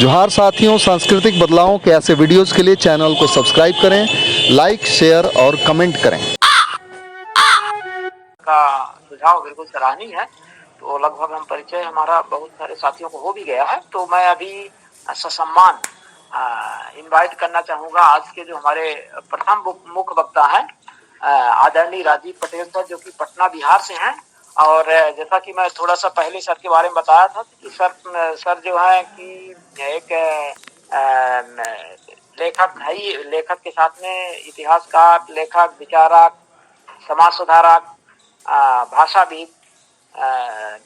जोहार साथियों, सांस्कृतिक बदलावों के ऐसे वीडियोस के लिए चैनल को सब्सक्राइब करें, लाइक, शेयर और कमेंट करें। का सुझाव बिल्कुल सराहनीय है। तो लगभग हम परिचय हमारा बहुत सारे साथियों को हो भी गया है। तो मैं अभी ससम्मान इनवाइट करना चाहूंगा आज के जो हमारे प्रथम मुख्य वक्ता हैं, आदरणीय राजीव पटेल सर, जो कि पटना बिहार से हैं। और जैसा कि मैं थोड़ा सा पहले सर के बारे में बताया था कि सर जो है कि एक लेखक है ही, लेखक के साथ में इतिहासकार, लेखक, विचारक, समाज सुधारक, भाषाविद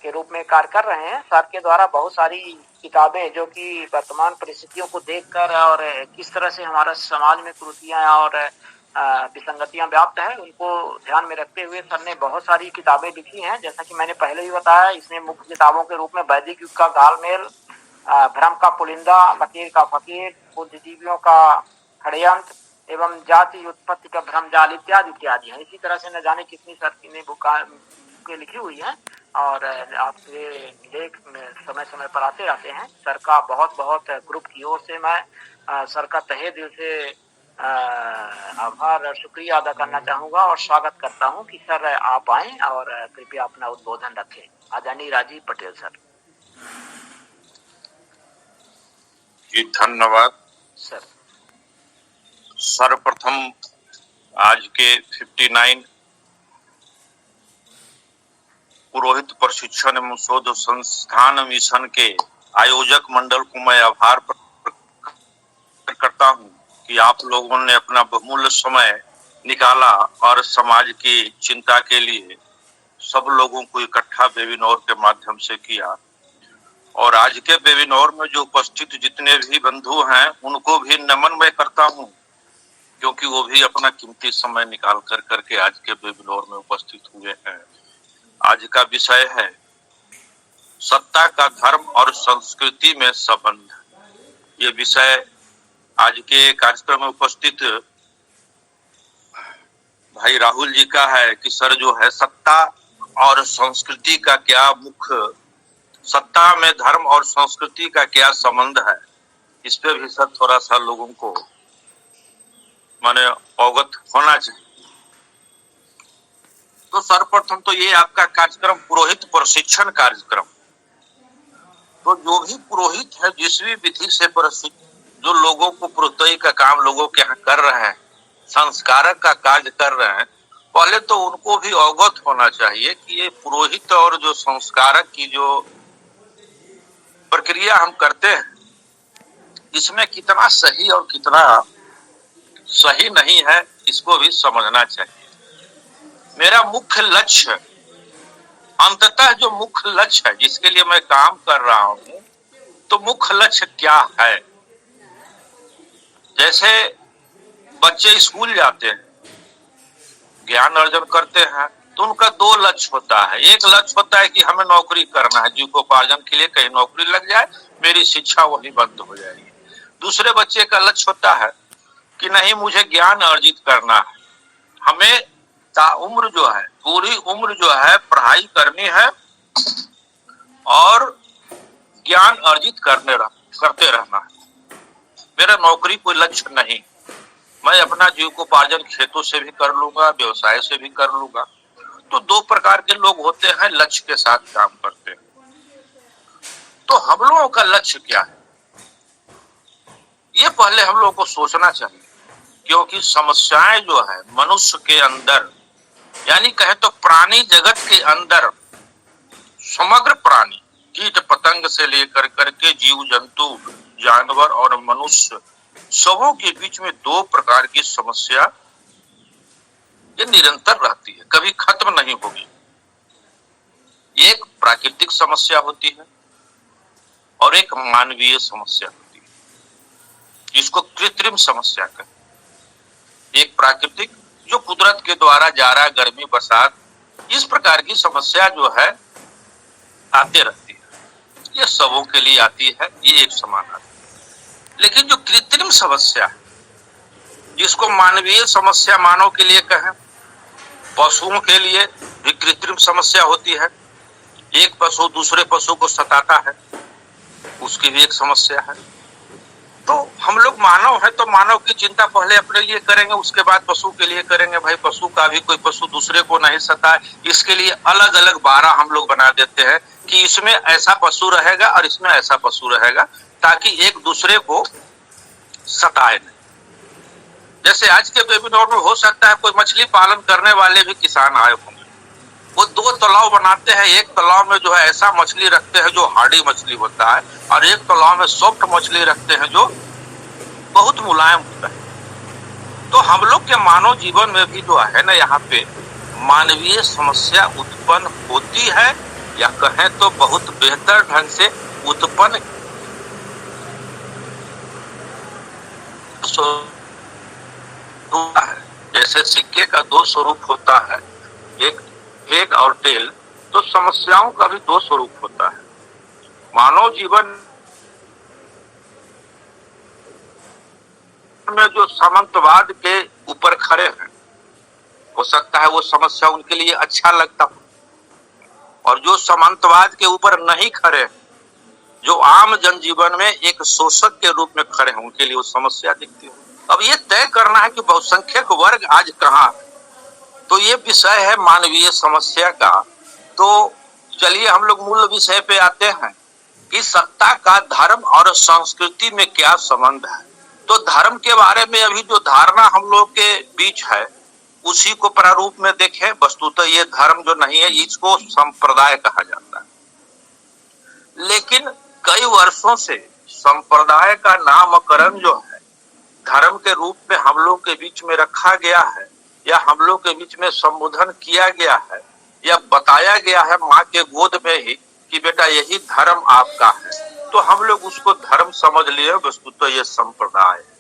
के रूप में कार्य कर रहे हैं। सर के द्वारा बहुत सारी किताबें जो कि वर्तमान परिस्थितियों को देखकर और किस तरह से हमारा समाज में कुरीतियां और विसंगतियां व्याप्त है, उनको ध्यान में रखते हुए सर ने बहुत सारी किताबें लिखी हैं। जैसा कि मैंने पहले भी बताया, इसमें मुख्य किताबों के रूप में वैदिक युग का घालमेल, भ्रम का पुलिंदा, फकीर का फकीर, बुद्धिजीवियों का षड्यंत्र एवं जाति उत्पत्ति का भ्रम जाल इत्यादि इत्यादि है। इसी तरह से न जाने कितनी सर ने बुकें लिखी हुई है और आपके लेख समय समय पर आते रहते हैं। सर का बहुत बहुत ग्रुप की ओर से मैं सर का तहे दिल से आभार और शुक्रिया अदा करना चाहूंगा और स्वागत करता हूं कि सर आप आए और कृपया अपना उद्बोधन रखें। आदरणीय राजीव पटेल सर। जी धन्यवाद सर। सर्वप्रथम आज के 59 पुरोहित प्रशिक्षण एवं शोध संस्थान मिशन के आयोजक मंडल को मैं आभार प्रकट करता हूं कि आप लोगों ने अपना बहुमूल्य समय निकाला और समाज की चिंता के लिए सब लोगों को इकट्ठा वेबिनार के माध्यम से किया। और आज के वेबिनार में जो उपस्थित जितने भी बंधु हैं उनको भी नमन मैं करता हूं, क्योंकि वो भी अपना कीमती समय निकाल करके आज के वेबिनार में उपस्थित हुए हैं। आज का विषय है सत्ता का धर्म और संस्कृति में संबंध। ये विषय आज के कार्यक्रम में उपस्थित भाई राहुल जी का है कि सर जो है सत्ता और संस्कृति का क्या मुख्य, सत्ता में धर्म और संस्कृति का क्या संबंध है, इस पे भी सर थोड़ा सा लोगों को माने अवगत होना चाहिए। तो सर्वप्रथम तो ये आपका कार्यक्रम पुरोहित प्रशिक्षण कार्यक्रम, तो जो भी पुरोहित है जिस भी विधि से जो लोगों को पुरोहित का काम लोगों के यहाँ कर रहे हैं, संस्कारक का कार्य कर रहे हैं, पहले तो उनको भी अवगत होना चाहिए कि ये पुरोहित और जो संस्कारक की जो प्रक्रिया हम करते हैं इसमें कितना सही और कितना सही नहीं है, इसको भी समझना चाहिए। मेरा मुख्य लक्ष्य, अंततः जो मुख्य लक्ष्य है जिसके लिए मैं काम कर रहा हूं, तो मुख्य लक्ष्य क्या है। जैसे बच्चे स्कूल जाते हैं, ज्ञान अर्जन करते हैं, तो उनका दो लक्ष्य होता है। एक लक्ष्य होता है कि हमें नौकरी करना है, जीविकोपार्जन के लिए कहीं नौकरी लग जाए, मेरी शिक्षा वहीं बंद हो जाएगी। दूसरे बच्चे का लक्ष्य होता है कि नहीं, मुझे ज्ञान अर्जित करना है, हमें ताउम्र जो है, पूरी उम्र जो है पढ़ाई करनी है और ज्ञान अर्जित करते रहना है। मेरा नौकरी कोई लक्ष्य नहीं, मैं अपना जीविकोपार्जन खेतों से भी कर लूंगा, व्यवसाय से भी कर लूंगा। तो दो प्रकार के लोग होते हैं, लक्ष्य के साथ काम करते हैं। तो हम लोगों का लक्ष्य क्या है, ये पहले हम लोगों को सोचना चाहिए। क्योंकि समस्याएं जो है मनुष्य के अंदर, यानी कहे तो प्राणी जगत के अंदर, समग्र प्राणी, कीट पतंग से लेकर करके जीव जंतु, जानवर और मनुष्य, सबों के बीच में दो प्रकार की समस्या ये निरंतर रहती है, कभी खत्म नहीं होगी। एक प्राकृतिक समस्या होती है और एक मानवीय समस्या होती है, जिसको कृत्रिम समस्या कहते हैं। एक प्राकृतिक जो कुदरत के द्वारा जाड़ा, गर्मी, बरसात, इस प्रकार की समस्या जो है आते रहती है, ये सबों के लिए आती है, ये एक समान आती है। लेकिन जो कृत्रिम समस्या है, जिसको मानवीय समस्या मानव के लिए कहें, पशुओं के लिए भी कृत्रिम समस्या होती है। एक पशु दूसरे पशु को सताता है, उसकी भी एक समस्या है। तो हम लोग मानव है, तो मानव की चिंता पहले अपने लिए करेंगे, उसके बाद पशु के लिए करेंगे। भाई पशु का भी कोई पशु दूसरे को नहीं सताए, इसके लिए अलग अलग बारह हम लोग बना देते हैं कि इसमें ऐसा पशु रहेगा और इसमें ऐसा पशु रहेगा, ताकि एक दूसरे को सताए नहीं। जैसे आज के वेबिनार में हो सकता है कोई मछली पालन करने वाले भी किसान आए होंगे, वो दो तालाब बनाते हैं। एक तालाब में जो है ऐसा मछली रखते हैं जो हार्डी मछली होता है, और एक तालाब में सॉफ्ट मछली रखते हैं जो बहुत मुलायम होता है। तो हम लोग के मानव जीवन में भी जो है ना, यहाँ पे मानवीय समस्या उत्पन्न होती है, या कहें तो बहुत बेहतर ढंग से उत्पन्न होता है। जैसे सिक्के का दो स्वरूप होता है, एक हेड और टेल, तो समस्याओं का भी दो स्वरूप होता है। मानव जीवन में जो सामंतवाद के ऊपर खड़े हैं, हो सकता है वो समस्या उनके लिए अच्छा लगता हो, और जो सामंतवाद के ऊपर नहीं खड़े हैं, जो आम जनजीवन में एक शोषक के रूप में खड़े हैं, उनके लिए वो समस्या दिखती है। अब ये तय करना है कि बहुसंख्यक वर्ग आज कहाँ है, तो ये विषय है मानवीय समस्या का। तो चलिए हम लोग मूल विषय पे आते हैं कि सत्ता का धर्म और संस्कृति में क्या संबंध है। तो धर्म के बारे में अभी जो धारणा हम लोग के बीच है, उसी को प्रारूप में देखें। वस्तुतः ये धर्म जो नहीं है, इसको संप्रदाय कहा जाता है, लेकिन कई वर्षों से संप्रदाय का नामकरण जो है धर्म के रूप में हम लोग के बीच में रखा गया है, या हम लोग के बीच में संबोधन किया गया है, या बताया गया है माँ के गोद में ही कि बेटा यही धर्म आपका है, तो हम लोग उसको धर्म समझ लिए। वस्तुतः ये संप्रदाय है।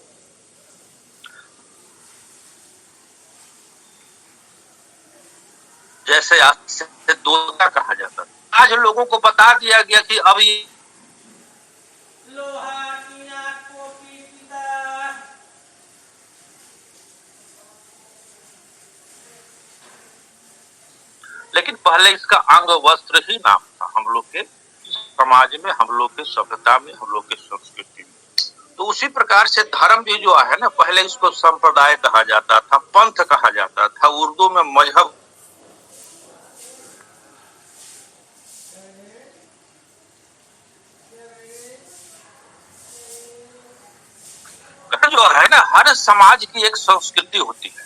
जैसे आज से देवता कहा जाता था, आज लोगों को बता दिया गया कि अब ये लेकिन पहले इसका अंग वस्त्र ही नाम था हम लोग के समाज में, हम लोग के सभ्यता में, हम लोग के संस्कृति में। तो उसी प्रकार से धर्म भी जो है ना, पहले इसको संप्रदाय कहा जाता था, पंथ कहा जाता था, उर्दू में मजहब जो है ना, हर समाज की एक संस्कृति होती है।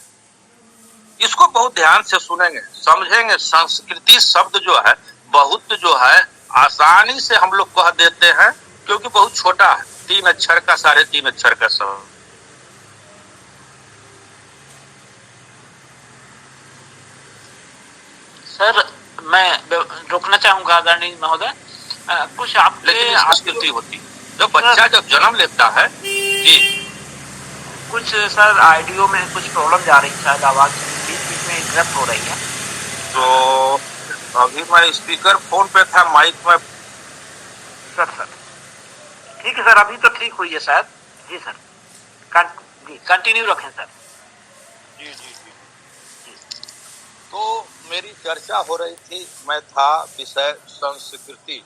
इसको बहुत ध्यान से सुनेंगे, समझेंगे। संस्कृति शब्द जो है बहुत जो है आसानी से हम लोग कह देते हैं, क्योंकि बहुत छोटा है, 3 अक्षर का, 3.5 अक्षर का शब्द। सर मैं रोकना चाहूंगा आदरणीय महोदय, कुछ आपके संस्कृति होती है। जब बच्चा जब जन्म लेता है जी, कुछ सर ऑडियो में कुछ प्रॉब्लम जा रही है, शायद आवाज बीच बीच में इंटरप्ट हो रही है। तो अभी मैं स्पीकर फोन पे था, माइक में। सर ठीक है सर, अभी तो ठीक हुई है शायद। जी सर, जी कंटिन्यू रखें सर। जी। तो मेरी चर्चा हो रही थी, मैं था विषय संस्कृति।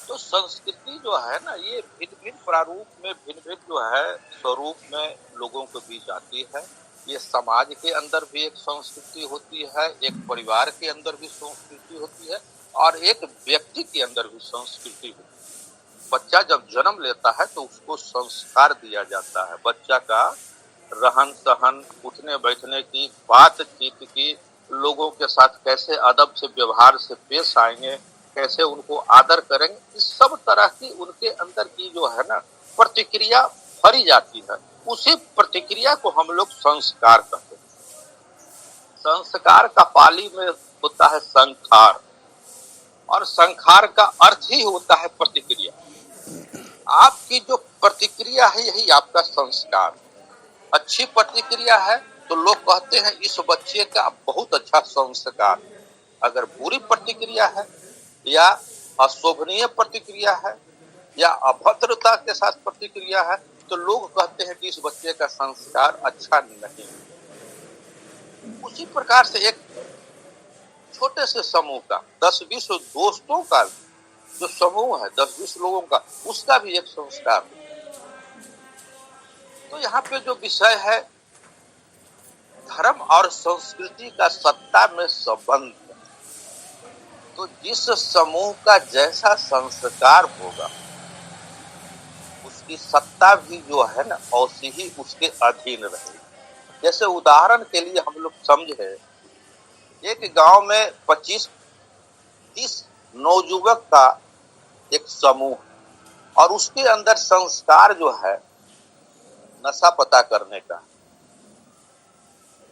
तो संस्कृति जो है ना, ये भिन्न भिन्न प्रारूप में, भिन्न भिन्न जो है स्वरूप में लोगों के बीच आती है। ये समाज के अंदर भी एक संस्कृति होती है, एक परिवार के अंदर भी संस्कृति होती है, और एक व्यक्ति के अंदर भी संस्कृति होती है। बच्चा जब जन्म लेता है तो उसको संस्कार दिया जाता है। बच्चा का रहन सहन, उठने बैठने की, बातचीत की, लोगों के साथ कैसे अदब से व्यवहार से पेश आएंगे, कैसे उनको आदर करेंगे, इस सब तरह की उनके अंदर की जो है ना प्रतिक्रिया भरी जाती है। उसी प्रतिक्रिया को हम लोग संस्कार कहते हैं। संस्कार का पाली में होता है संखार, और संखार का अर्थ ही होता है प्रतिक्रिया। आपकी जो प्रतिक्रिया है यही आपका संस्कार। अच्छी प्रतिक्रिया है तो लोग कहते हैं इस बच्चे का बहुत अच्छा संस्कार। अगर बुरी प्रतिक्रिया है, या अशोभनीय प्रतिक्रिया है, या अभद्रता के साथ प्रतिक्रिया है, तो लोग कहते हैं कि इस बच्चे का संस्कार अच्छा नहीं है। उसी प्रकार से एक छोटे से समूह का, 10-20 दोस्तों का जो समूह है, 10-20 लोगों का, उसका भी एक संस्कार है। तो यहाँ पे जो विषय है धर्म और संस्कृति का सत्ता में संबंध, तो जिस समूह का जैसा संस्कार होगा उसकी सत्ता भी जो है ना वैसी ही उसके अधीन रहेगी। जैसे उदाहरण के लिए हम लोग समझे, एक गांव में 25-30 नौजुवक का एक समूह और उसके अंदर संस्कार जो है नशा पता करने का,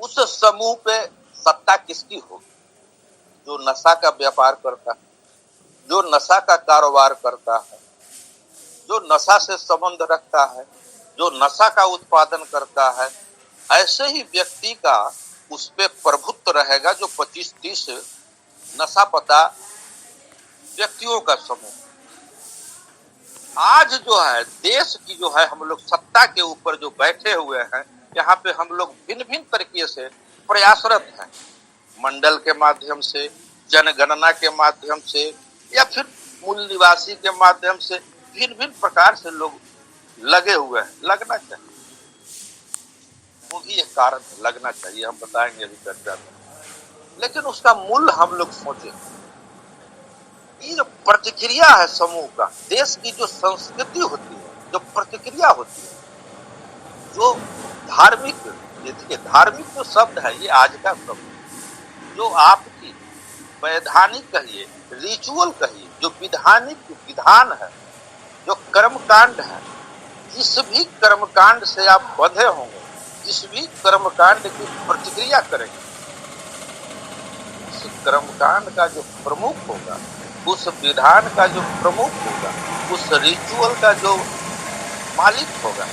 उस समूह पे सत्ता किसकी होगी? जो नशा का व्यापार करता है, जो नशा का कारोबार करता है, जो नशा से संबंध रखता है, जो नशा का उत्पादन करता है, ऐसे ही व्यक्ति का उस पे प्रभुत्व रहेगा जो 25-30 नशा पता व्यक्तियों का समूह। आज जो है देश की जो है हम लोग सत्ता के ऊपर जो बैठे हुए हैं, यहाँ पे हम लोग भिन्न भिन्न तरीके से प्रयासरत हैं, मंडल के माध्यम से, जनगणना के माध्यम से, या फिर मूल निवासी के माध्यम से, भिन्न भिन्न प्रकार से लोग लगे हुए हैं। लगना चाहिए, वो भी एक कारण है, लगना चाहिए, हम बताएंगे अभी चर्चा में। लेकिन उसका मूल हम लोग सोचे, ये जो प्रतिक्रिया है समूह का, देश की जो संस्कृति होती है, जो प्रतिक्रिया होती है, जो धार्मिक, देखिए धार्मिक जो शब्द है ये आज का शब्द, जो आपकी वैधानिक कहिए, रिचुअल कहिए, जो विधानिक विधान है, जो कर्मकांड है, जिस भी कर्मकांड से आप बंधे होंगे, जिस भी कर्मकांड की प्रतिक्रिया करेंगे, उस कर्मकांड का जो प्रमुख होगा, उस विधान का जो प्रमुख होगा, उस रिचुअल का जो मालिक होगा,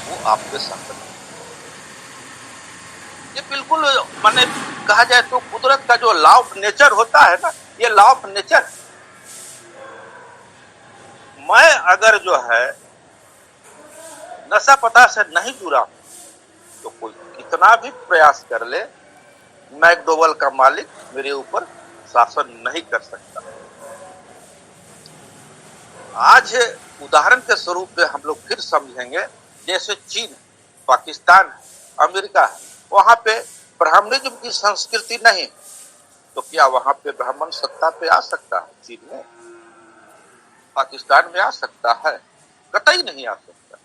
वो आपके साथ है। ये बिल्कुल माने कहा जाए तो कुदरत का जो लॉ ऑफ नेचर होता है ना, ये लॉ ऑफ नेचर। मैं अगर जो है नशा पता से नहीं जुड़ा तो कोई कितना भी प्रयास कर ले, मैकडोवेल का मालिक मेरे ऊपर शासन नहीं कर सकता। आज उदाहरण के स्वरूप में हम लोग फिर समझेंगे, जैसे चीन, पाकिस्तान, अमेरिका है, वहां पे ब्राह्मणिज्म की संस्कृति नहीं, तो क्या वहां पे ब्राह्मण सत्ता पे आ सकता है? चीन में, पाकिस्तान में आ सकता है? कतई नहीं आ सकता।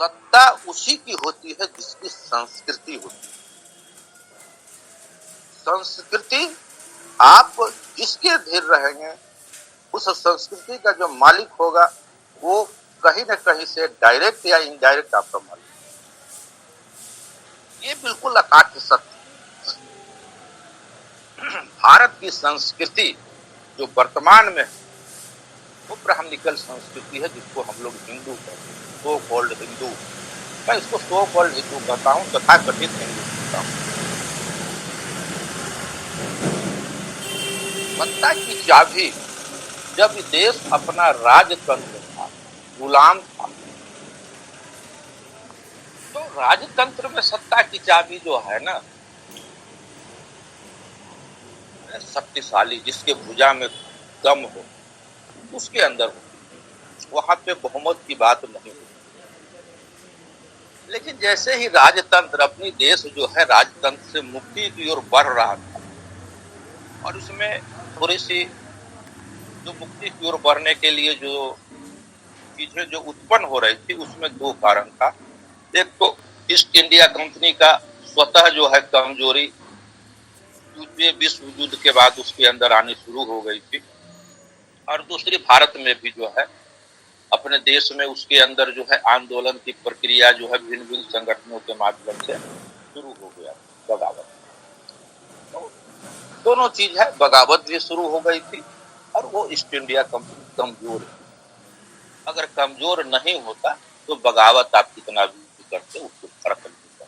सत्ता उसी की होती है जिसकी संस्कृति होती है। संस्कृति आप जिसके अधीन रहेंगे, उस संस्कृति का जो मालिक होगा वो कहीं न कहीं से डायरेक्ट या इनडायरेक्ट आपका मालिक। ये बिल्कुल अकाट्य सत्य। भारत की संस्कृति जो वर्तमान में वो ब्राह्मणिकल संस्कृति है, जिसको हम लोग हिंदू कहते हैं, सो कॉल्ड हिंदू। मैं इसको सो कॉल्ड हिंदू कहता हूँ, तथाकथित हिंदू कहता हूँ। सत्ता की चाबी, जब देश अपना राजतंत्र था, गुलाम था, तो राजतंत्र में सत्ता की चाबी जो है ना, शक्तिशाली, जिसके भुजा में दम हो, उसके अंदर हो, वहां पे बहुमत की बात नहीं होती। लेकिन जैसे ही राजतंत्र, अपनी देश जो है राजतंत्र से मुक्ति की ओर बढ़ रहा था, और उसमें थोड़ी सी जो मुक्ति की ओर बढ़ने के लिए जो चीजें जो उत्पन्न हो रही थी, उसमें दो कारण था। एक तो ईस्ट इंडिया कंपनी का स्वतः जो है कमजोरी, द्वितीय विश्व युद्ध के बाद उसके अंदर आनी शुरू हो गई थी, और दूसरी भारत में भी जो है अपने देश में उसके अंदर जो है आंदोलन की प्रक्रिया जो है भिन्न भिन्न संगठनों के माध्यम से शुरू हो गया, बगावत। तो दोनों चीज है, बगावत भी शुरू हो गई थी और वो ईस्ट इंडिया कंपनी कमजोर है। अगर कमजोर नहीं होता तो बगावत आप कितना भी करते उसको फर्क नहीं पड़ता।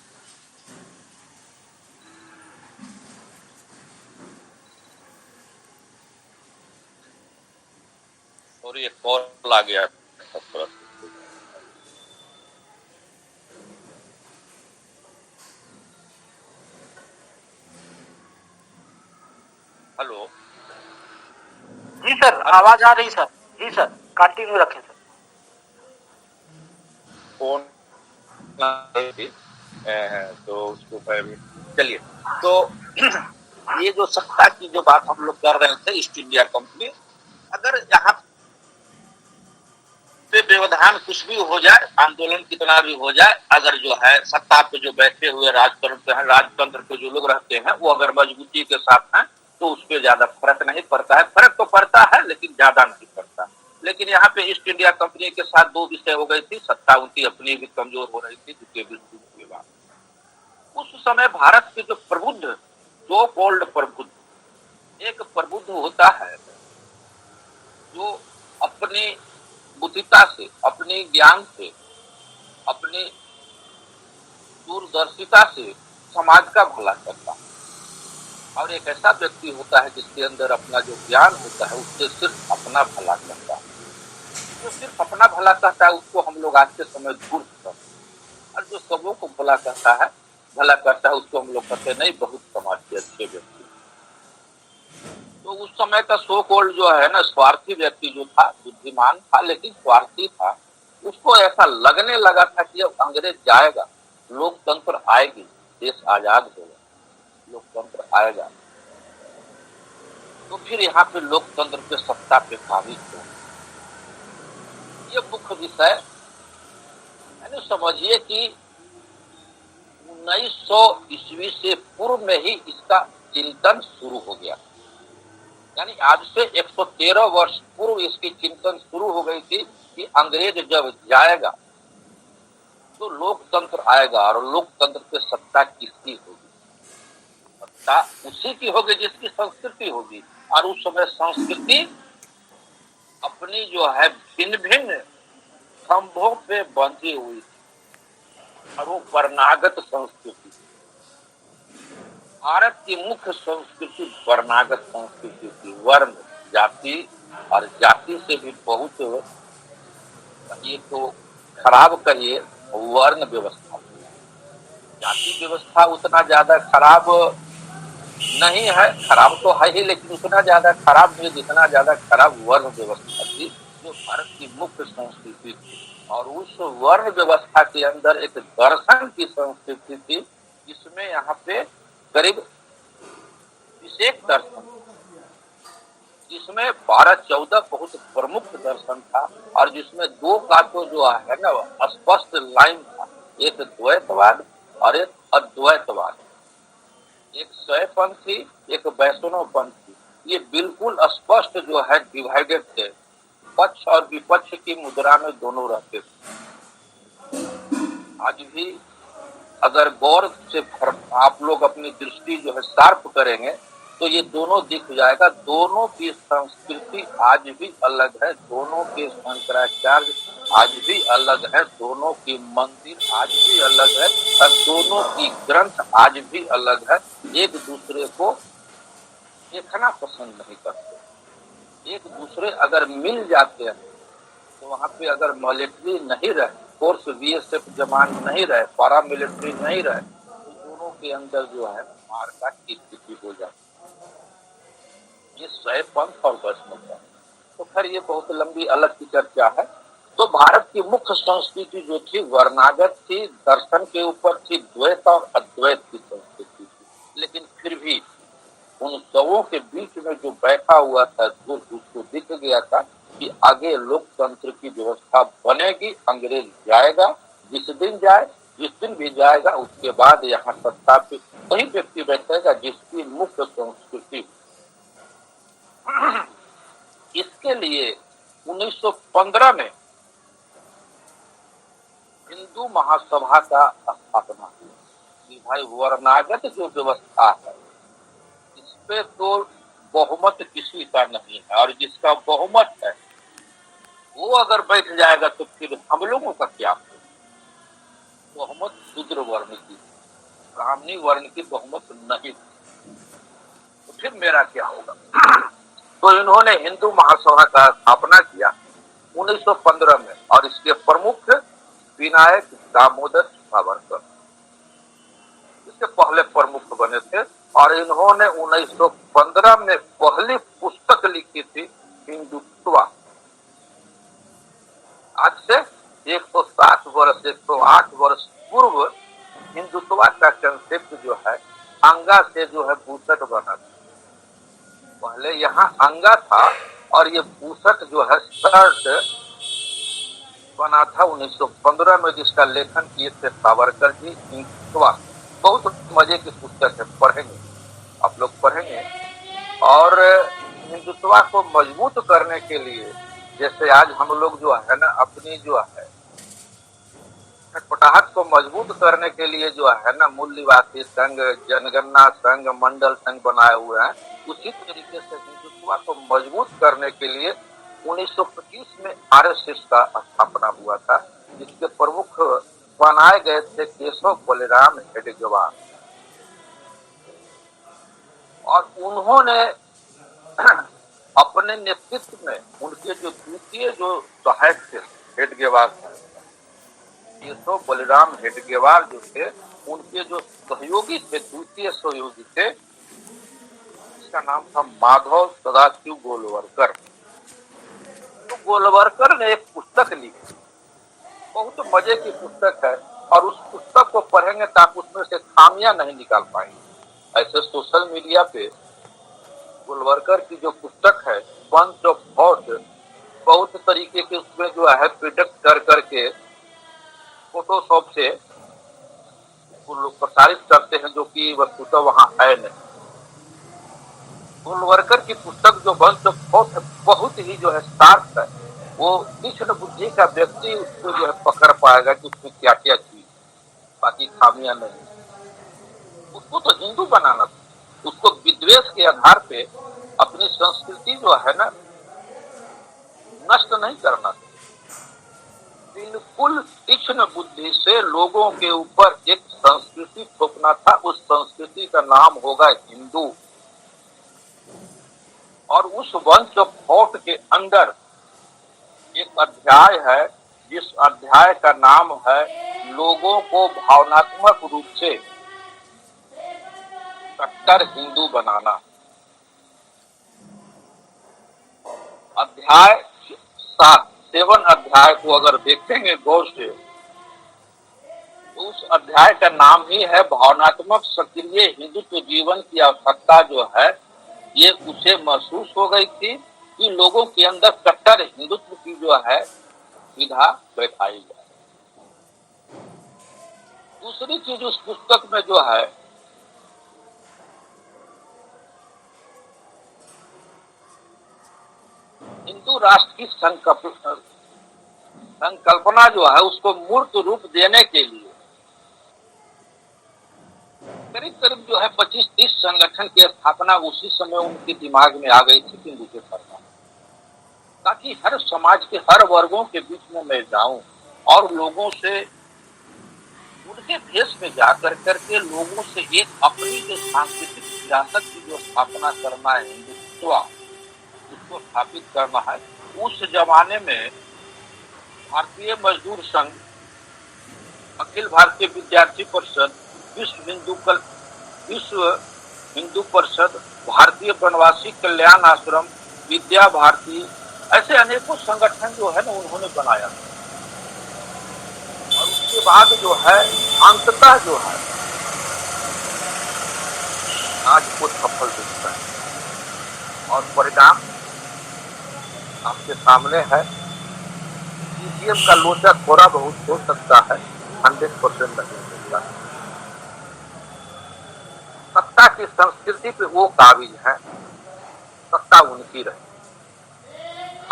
और ये कॉल आ गया थोड़ा। हेलो जी सर, आवाज आ रही सर। जी सर, कंटिन्यू रखें सर। फोन तो उसको चलिए तो ये जो सत्ता की जो बात हम लोग कर रहे थे, ईस्ट इंडिया कंपनी, अगर यहाँ पे व्यवधान कुछ भी हो जाए, आंदोलन कितना भी हो जाए, अगर जो है सत्ता पे जो बैठे हुए राजतंत्र पे जो लोग रहते हैं, वो अगर मजबूती के साथ हैं तो उस पर ज्यादा फर्क नहीं पड़ता है। फर्क तो पड़ता है लेकिन ज्यादा नहीं पड़ता। लेकिन यहाँ पे ईस्ट इंडिया कंपनी के साथ दो विषय हो गई थी, सत्ता उनकी अपनी भी कमजोर हो रही थी द्वितीय विश्व युद्ध के बाद। उस समय भारत के जो प्रबुद्ध, दो कोल्ड प्रबुद्ध, एक प्रबुद्ध होता है जो अपनी बुद्धिता से, अपने ज्ञान से, अपनी दूरदर्शिता से समाज का भला करता है, और एक ऐसा व्यक्ति होता है जिसके अंदर अपना जो ज्ञान होता है उससे सिर्फ अपना भला करता है। जो सिर्फ अपना भला करता है उसको हम लोग आज के समय धूर्त करते हैं, और जो सबों को भला करता है उसको हम लोग कहते नहीं बहुत समाज के अच्छे व्यक्ति। तो उस समय का सो कॉल्ड जो है ना स्वार्थी व्यक्ति जो था, बुद्धिमान था लेकिन स्वार्थी था, उसको ऐसा लगने लगा था कि अब अंग्रेज जाएगा, लोकतंत्र आएगी, देश आजाद होगा, लोकतंत्र आएगा, तो फिर यहाँ पे लोकतंत्र पे सत्ता पे काबिज हो। ये मुख्य विषय यानी समझिए कि 1900 ईस्वी से पूर्व में ही इसका चिंतन शुरू हो गया। यानी आज से 113 वर्ष पूर्व इसकी चिंतन शुरू हो गई थी कि अंग्रेज जब जाएगा तो लोकतंत्र आएगा, और लोकतंत्र पे सत्ता किसकी होगी? सत्ता उसी की होगी जिसकी संस्कृति होगी। और उस समय संस्कृति अपनी जो है भिन्न भिन्न स्तंभों पे बंधी हुई थी, और वो वर्णागत संस्कृति। भारत की मुख्य संस्कृति वर्णागत संस्कृति थी, वर्ण, जाति, और जाति से भी बहुत ये तो खराब कहिए वर्ण व्यवस्था। जाति व्यवस्था उतना ज्यादा खराब नहीं है, खराब तो है ही लेकिन उतना ज्यादा खराब नहीं जितना ज्यादा खराब वर्ण व्यवस्था थी जो भारत की मुख्य संस्कृति थी। और उस वर्ण व्यवस्था के अंदर एक दर्शन की संस्कृति थी जिसमें यहाँ पे करीब 21 दर्शन, जिसमें 12-14 बहुत प्रमुख दर्शन था, और जिसमें दो का तो जो है ना स्पष्ट लाइन था, एक द्वैतवाद और एक अद्वैतवाद, एक शैवपंथी एक वैष्णवपंथी। ये बिल्कुल स्पष्ट जो है डिवाइडेड थे, पक्ष और विपक्ष की मुद्रा में दोनों रहते थे। आज भी अगर गौर से आप लोग अपनी दृष्टि जो है शार्प करेंगे तो ये दोनों दिख जाएगा। दोनों की संस्कृति आज भी अलग है, दोनों के शंकराचार्य आज भी अलग है, दोनों की मंदिर आज भी अलग है, और दोनों की ग्रंथ आज भी अलग है। एक दूसरे को देखना पसंद नहीं करते। एक दूसरे अगर मिल जाते हैं तो वहाँ पे अगर मिलिट्री नहीं रहे, फोर्स बीएसएफ जवान नहीं रहे, पारा मिलिट्री नहीं रहे, तो दोनों के अंदर जो है मारकाट की स्थिति हो जाती है। ये शैवपंथ और वैष्णवपंथ, तो खैर ये बहुत लंबी अलग की चर्चा है। तो भारत की मुख्य संस्कृति जो थी वर्णागत थी, दर्शन के ऊपर थी, द्वैत और अद्वैत की संस्कृति थी। लेकिन फिर भी उन सबों के बीच में जो बैठा हुआ था जो उसको दिख गया था कि आगे लोकतंत्र की व्यवस्था बनेगी, अंग्रेज जाएगा, जिस दिन भी जाएगा उसके बाद यहाँ सत्ता पे वही व्यक्ति बैठेगा जिसकी मुख्य संस्कृति। इसके लिए 1915 में हिंदू महासभा का स्थापना हुई कि भाई वर्णागत जो व्यवस्था है इस पे तो बहुमत किसी का नहीं है, और जिसका बहुमत है वो अगर बैठ जाएगा तो फिर हम लोगों का क्या होगा? बहुमत शूद्र वर्ण की, ब्राह्मणी वर्ण की बहुमत नहीं, तो फिर मेरा क्या होगा? तो इन्होंने हिंदू महासभा का स्थापना किया 1915 में, और इसके प्रमुख विनायक दामोदर सावरकर इसके पहले प्रमुख बने थे। और इन्होंने 1915 में पहली पुस्तक लिखी थी हिंदुत्व। आज से 160 वर्ष 108 वर्ष पूर्व हिंदुत्व का कंसेप्ट जो है अंगा से जो है बुसट बना था। पहले यहाँ अंगा था और ये बुसट जो है शर्ट बना था 1915 में, जिसका लेखन किए थे सावरकर जी। हिंदुत्व बहुत मजे की पुस्तक है, पढ़ेंगे आप लोग, पढ़ेंगे। और हिंदुत्व को मजबूत करने के लिए, जैसे आज हम लोग जो है ना अपनी जो है छटपटाहट को मजबूत करने के लिए जो है ना मूल्यवासी संघ, जनगणना संघ, मंडल संघ बनाए हुए हैं, उसी तरीके से हिंदुत्व को मजबूत करने के लिए 1925 में आरएसएस का स्थापना हुआ था, जिसके प्रमुख बनाए गए थे केशव बलिराम हेडगेवार। और उन्होंने अपने नेतृत्व में उनके जो द्वितीय जो सहायक थे हेडगेवार, केशव बलिराम हेडगेवार जो थे, उनके जो सहयोगी थे, द्वितीय सहयोगी थे, इसका नाम था माधव सदाशिव गोलवलकर। तो गोलवलकर ने एक पुस्तक लिखी, बहुत मजे की पुस्तक है, और उस पुस्तक को पढ़ेंगे तो आप उसमें से खामियां नहीं निकाल पाएंगे। ऐसे सोशल मीडिया पे गोलवलकर की जो पुस्तक है बंच ऑफ थॉट, बहुत तरीके के उसमें जो है प्रिडिक्ट कर करके फोटोशॉप से वो लोग प्रसारित करते हैं, जो कि वस्तुतः वहां है नहीं। गोलवलकर की पुस्तक जो बंच ऑफ थॉट है बहुत ही जो है शार्प है, वो तीक्ष्ण बुद्धि का व्यक्ति उसको जो है पकड़ पाएगा कि उसमें क्या क्या चीज, बाकी खामियां नहीं। उसको तो हिंदू बनाना था, उसको विद्वेष के आधार पे अपनी संस्कृति जो है ना नष्ट नहीं करना था। बिल्कुल तीक्ष्ण बुद्धि से लोगों के ऊपर एक संस्कृति थोपना था। उस संस्कृति का नाम होगा हिंदू। और उस वंश ऑफ थॉट के अंदर एक अध्याय है, जिस अध्याय का नाम है लोगों को भावनात्मक रूप से कट्टर हिंदू बनाना। अध्याय 7 अध्याय को अगर देखेंगे गौर से, तो उस अध्याय का नाम ही है भावनात्मक सक्रिय हिंदुत्व। जीवन की आवश्यकता जो है ये उसे महसूस हो गई थी कि लोगों के अंदर कट्टर हिंदुत्व की जो है विधा बैठाई जाए। दूसरी चीज उस पुस्तक में जो है हिंदू राष्ट्र की संकल्पना जो है उसको मूर्त रूप देने के लिए करीब करीब जो है 25-30 संगठन की स्थापना उसी समय उनके दिमाग में आ गई थी हिंदू के सरकार, ताकि हर समाज के हर वर्गों के बीच में मैं जाऊं और लोगों से उनके देश में जाकर करके लोगों से एक अपनी जो सांस्कृतिक विरासत की जो स्थापना करना है, हिंदुत्व उसको स्थापित करना है। उस जमाने में भारतीय मजदूर संघ, अखिल भारतीय विद्यार्थी परिषद, विश्व हिंदू परिषद, भारतीय वनवासी कल्याण आश्रम, विद्या भारती, ऐसे अनेकों संगठन जो है ना उन्होंने बनाया। और उसके बाद जो है अंततः जो है आज को सफल दिखता है और परिणाम आपके सामने है। ईवीएम का लोचा थोड़ा बहुत हो सकता है, 100% नहीं होगा। सत्ता की संस्कृति पे वो काबिज है, सत्ता उनकी रहे।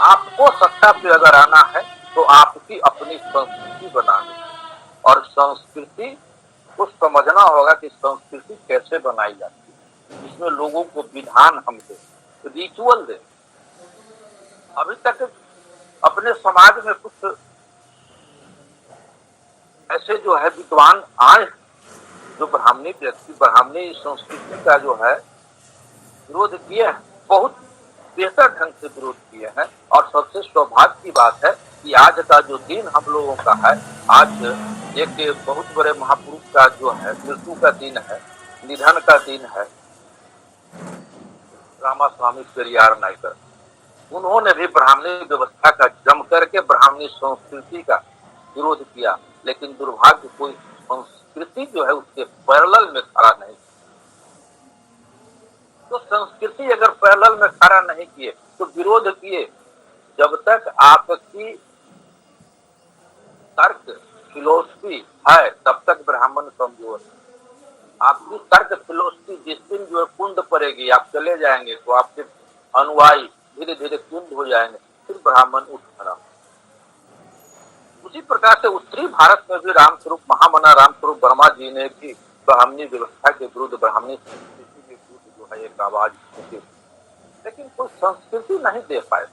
आपको सत्ता पे अगर आना है तो आपकी अपनी संस्कृति बनानी, और संस्कृति को समझना होगा कि संस्कृति कैसे बनाई जाती है। इसमें लोगों को विधान हम दे, रिचुअल दे। अभी तक अपने समाज में कुछ ऐसे जो है विद्वान आए जो ब्राह्मणी व्यक्ति, ब्राह्मणी संस्कृति का जो है विरोध किए हैं, बहुत बेहतर ढंग से विरोध किए हैं। और सबसे सौभाग्य की बात है कि आज का जो दिन हम लोगों का है, आज एक बहुत बड़े महापुरुष का जो है मृत्यु का दिन है, निधन का दिन है, रामास्वामी पेरियार नायकर। उन्होंने भी ब्राह्मणी व्यवस्था का जम करके ब्राह्मणी संस्कृति का विरोध किया लेकिन दुर्भाग्य कोई संस्कृति जो है उसके पैरेलल में खड़ा नहीं। तो संस्कृति अगर पैरेलल में खड़ा नहीं किए तो विरोध किए, जब तक आपकी तर्क फिलोसफी है तब तक ब्राह्मण कमजोर है। आपकी तर्क फिलोसफी जिस दिन जो है कुंद पड़ेगी, आप चले जाएंगे तो आपके अनुयायी धीरे धीरे कुंद हो जाएंगे, फिर ब्राह्मण उठ खड़ा। उसी प्रकार से उत्तरी भारत में भी रामस्वरूप महामना रामस्वरूप वर्मा जी ने भी ब्राह्मणी व्यवस्था के विरुद्ध, ब्राह्मणी संस्कृति के विरुद्ध जो है एक आवाज उठी, लेकिन कोई संस्कृति नहीं दे पाए।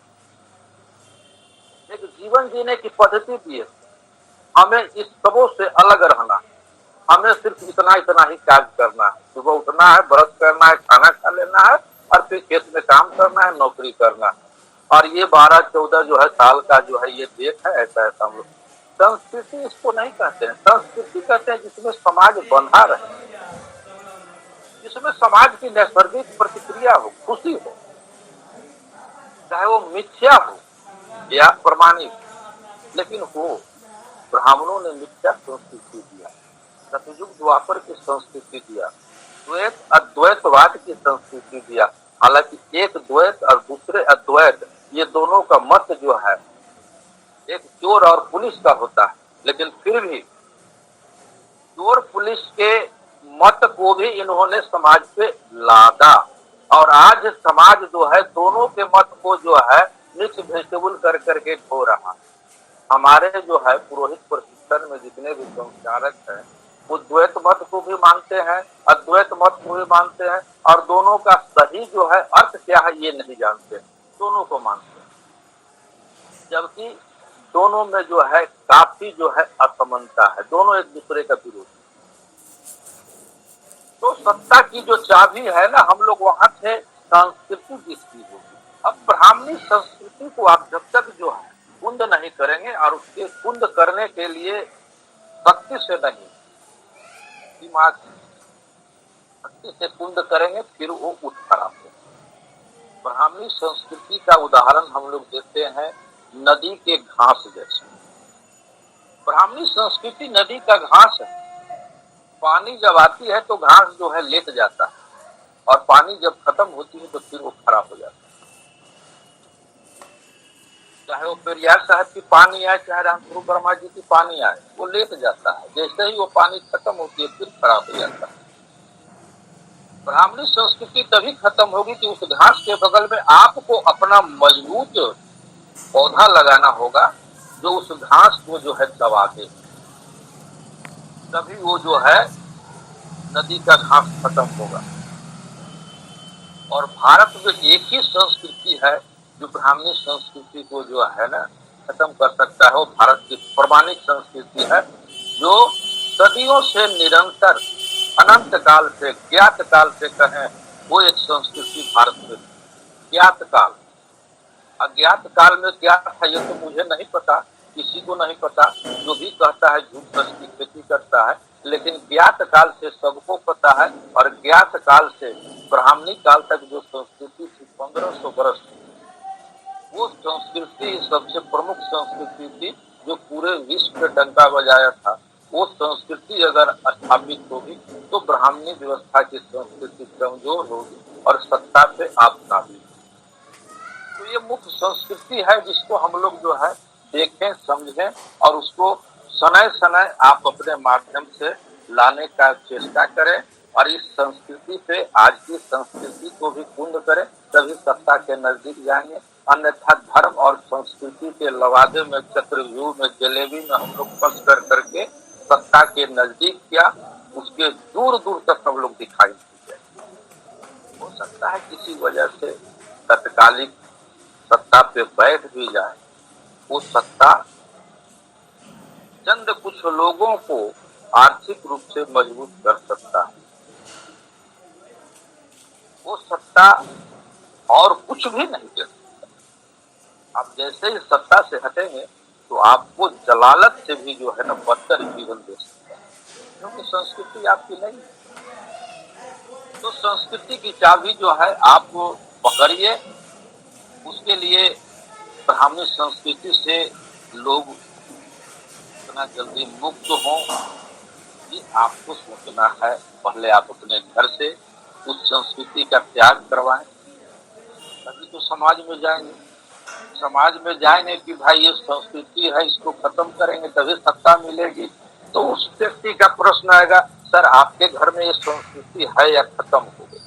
एक जीवन जीने की पद्धति दिए, हमें इस सबों से अलग रहना, हमें सिर्फ इतना इतना ही कार्य करना है, सुबह उठना है, व्रत करना है, खाना खा लेना है और फिर खेत में काम करना है, नौकरी करना है। और ये 12-14 जो है साल का जो है ये देख है, ऐसा ऐसा हम लोग संस्कृति इसको नहीं कहते हैं। संस्कृति कहते हैं जिसमें समाज बंधा रहे, जिसमें समाज की नैसर्गिक प्रतिक्रिया हो, खुशी हो, चाहे वो मिथ्या हो या प्रमाणिक, लेकिन हो। ब्राह्मणों ने मिथ्या संस्कृति दिया, सतयुग द्वापर की संस्कृति दिया, द्वैत अद्वैतवाद की संस्कृति दिया। हालांकि एक द्वैत और दूसरे अद्वैत ये दोनों का मत जो है एक चोर और पुलिस का होता है, लेकिन फिर भी चोर पुलिस के मत को भी इन्होंने समाज पे लादा और आज समाज जो है दोनों के मत को जो है मिक्स वेजिटेबल कर करके धो रहा है। हमारे जो है पुरोहित प्रशिक्षण में जितने भी संस्कारक हैं वो द्वैत मत को भी मानते हैं, अद्वैत मत को भी मानते हैं और दोनों का सही जो है अर्थ क्या है ये नहीं जानते, दोनों को मानते हैं। जबकि दोनों में जो है काफी जो है असमानता है, दोनों एक दूसरे का विरोध। तो सत्ता की जो चाबी है ना, हम लोग वहां से संस्कृति जिसकी होगी। अब ब्राह्मणी संस्कृति को आप जब तक जो है कुंद नहीं करेंगे और उसके कुंद करने के लिए शक्ति से नहीं, दिमाग शक्ति से कुंद करेंगे फिर वो उठ खड़ा होगा। ब्राह्मणी संस्कृति का उदाहरण हम लोग देते हैं नदी के घास जैसे। ब्राह्मणी संस्कृति नदी का घास है, पानी जब आती है तो घास जो है लेट जाता है और पानी जब खत्म होती है तो फिर वो खराब हो जाता है। चाहे वो पेरियार साहब की पानी आए, चाहे रामस्वरूप वर्मा जी की पानी आए, वो लेट जाता है, जैसे ही वो पानी खत्म होती है फिर खराब हो जाता है। ब्राह्मणी संस्कृति तभी खत्म होगी कि उस घास के बगल में आपको अपना मजबूत पौधा लगाना होगा जो उस घास को जो है दबा दे, तभी वो जो है नदी का घास खत्म होगा। और भारत में एक ही संस्कृति है जो ब्राह्मणी संस्कृति को जो है ना खत्म कर सकता है, वो भारत की प्रमाणिक संस्कृति है जो सदियों से निरंतर अनंत काल से ज्ञात काल से कहें वो एक संस्कृति भारत में। ज्ञात काल, अज्ञात काल में क्या था ये तो मुझे नहीं पता, किसी को नहीं पता, जो भी कहता है झूठ सच की खेती करता है, लेकिन ज्ञात काल से सबको पता है। और ज्ञात काल से ब्राह्मणी काल तक जो संस्कृति थी 1500 वर्ष, वो संस्कृति सबसे प्रमुख संस्कृति थी जो पूरे विश्व पे डंका बजाया था। वो संस्कृति अगर स्थापित होगी तो ब्राह्मणी व्यवस्था की संस्कृति कमजोर होगी और सत्ता पे आप काबिल। तो ये मुख्य संस्कृति है जिसको हम लोग जो है देखें, समझें और उसको समय समय आप अपने माध्यम से लाने का चेष्टा करें और इस संस्कृति पे आज की संस्कृति को भी कुंद करें, तभी सत्ता के नजदीक जाएंगे। अन्यथा धर्म और संस्कृति के लवादे में, चक्रव्यूह में, जलेबी में हम लोग फंस कर करके सत्ता के नजदीक क्या उसके दूर दूर तक हम लोग दिखाई देते हैं। हो सकता है किसी वजह से तत्कालिक सत्ता पे बैठ भी जाए, वो सत्ता चंद कुछ लोगों को आर्थिक रूप से मजबूत कर सकता है। वो सत्ता और कुछ भी नहीं दे सकता। आप जैसे ही सत्ता से हटेंगे तो आपको जलालत से भी जो है ना बदतर जीवन दे सकता है, क्योंकि संस्कृति आपकी नहीं है। तो संस्कृति की चाबी जो है आप पकड़िए। उसके लिए ब्राह्मणी संस्कृति से लोग जितना जल्दी मुक्त हो, ये आपको सोचना है। पहले आप अपने घर से उस संस्कृति का त्याग करवाएं, तभी तो समाज में जाएंगे। समाज में जाएंगे कि भाई ये संस्कृति है, इसको खत्म करेंगे तभी सत्ता मिलेगी। तो उस व्यक्ति का प्रश्न आएगा, सर आपके घर में ये संस्कृति है या खत्म हो गई?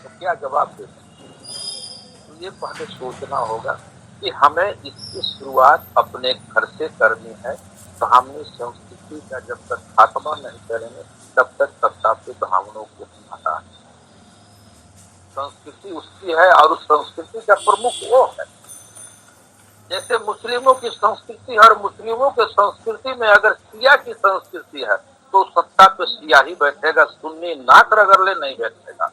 तो क्या जवाब दें? तो ये पहले सोचना होगा कि हमें इसकी शुरुआत अपने घर से करनी है। ब्राह्मणी संस्कृति का जब तक खात्मा नहीं करेंगे तब तक सत्ता पे ब्राह्मणों को हटा। संस्कृति उसकी है और उस संस्कृति का प्रमुख वो है। जैसे मुस्लिमों की संस्कृति और मुस्लिमों के संस्कृति में अगर शिया की संस्कृति है तो सत्ता पे शिया ही बैठेगा, सुन्नी नाक रगड़ले नहीं बैठेगा।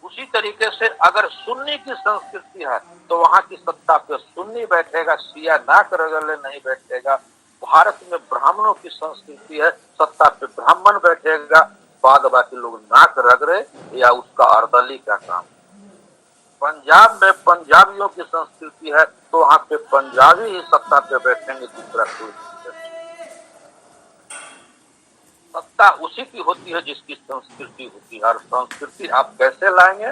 उसी तरीके से अगर सुन्नी की संस्कृति है तो वहां की सत्ता पे सुन्नी बैठेगा, शिया नाक रगड़ले नहीं बैठेगा। भारत में ब्राह्मणों की संस्कृति है, सत्ता पे ब्राह्मण बैठेगा, बाद बाकी लोग नाक रगड़े या उसका अर्दली का काम। पंजाब में पंजाबियों की संस्कृति है तो वहां पे पंजाबी ही सत्ता पे बैठेंगे, दूसरा कोई। सत्ता उसी की होती है जिसकी संस्कृति होती है। और संस्कृति आप कैसे लाएंगे,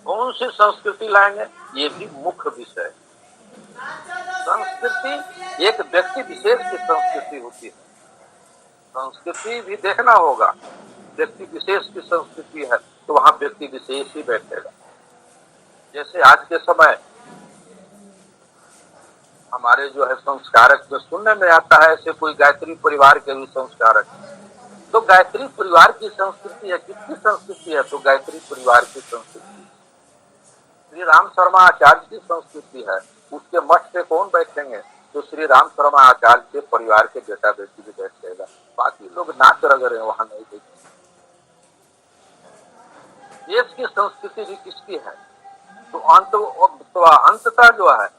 कौन सी संस्कृति लाएंगे, ये भी मुख्य विषय है। संस्कृति एक व्यक्ति विशेष की संस्कृति होती है। संस्कृति भी देखना होगा, व्यक्ति विशेष की संस्कृति है तो वहां व्यक्ति विशेष ही बैठेगा। जैसे आज के समय हमारे जो है संस्कारक जो सुनने में आता है, ऐसे कोई गायत्री परिवार के भी संस्कारक, तो गायत्री परिवार की संस्कृति है, किसकी संस्कृति है? तो गायत्री परिवार की संस्कृति श्री राम शर्मा आचार्य की संस्कृति है। उसके मठ पे कौन बैठेंगे? तो श्री राम शर्मा आचार्य के परिवार के बेटा बेटी भी बैठेगा, बाकी लोग नाच रगड़े वहां नहीं बैठे। देश की संस्कृति भी किसकी है? तो अंततः जो है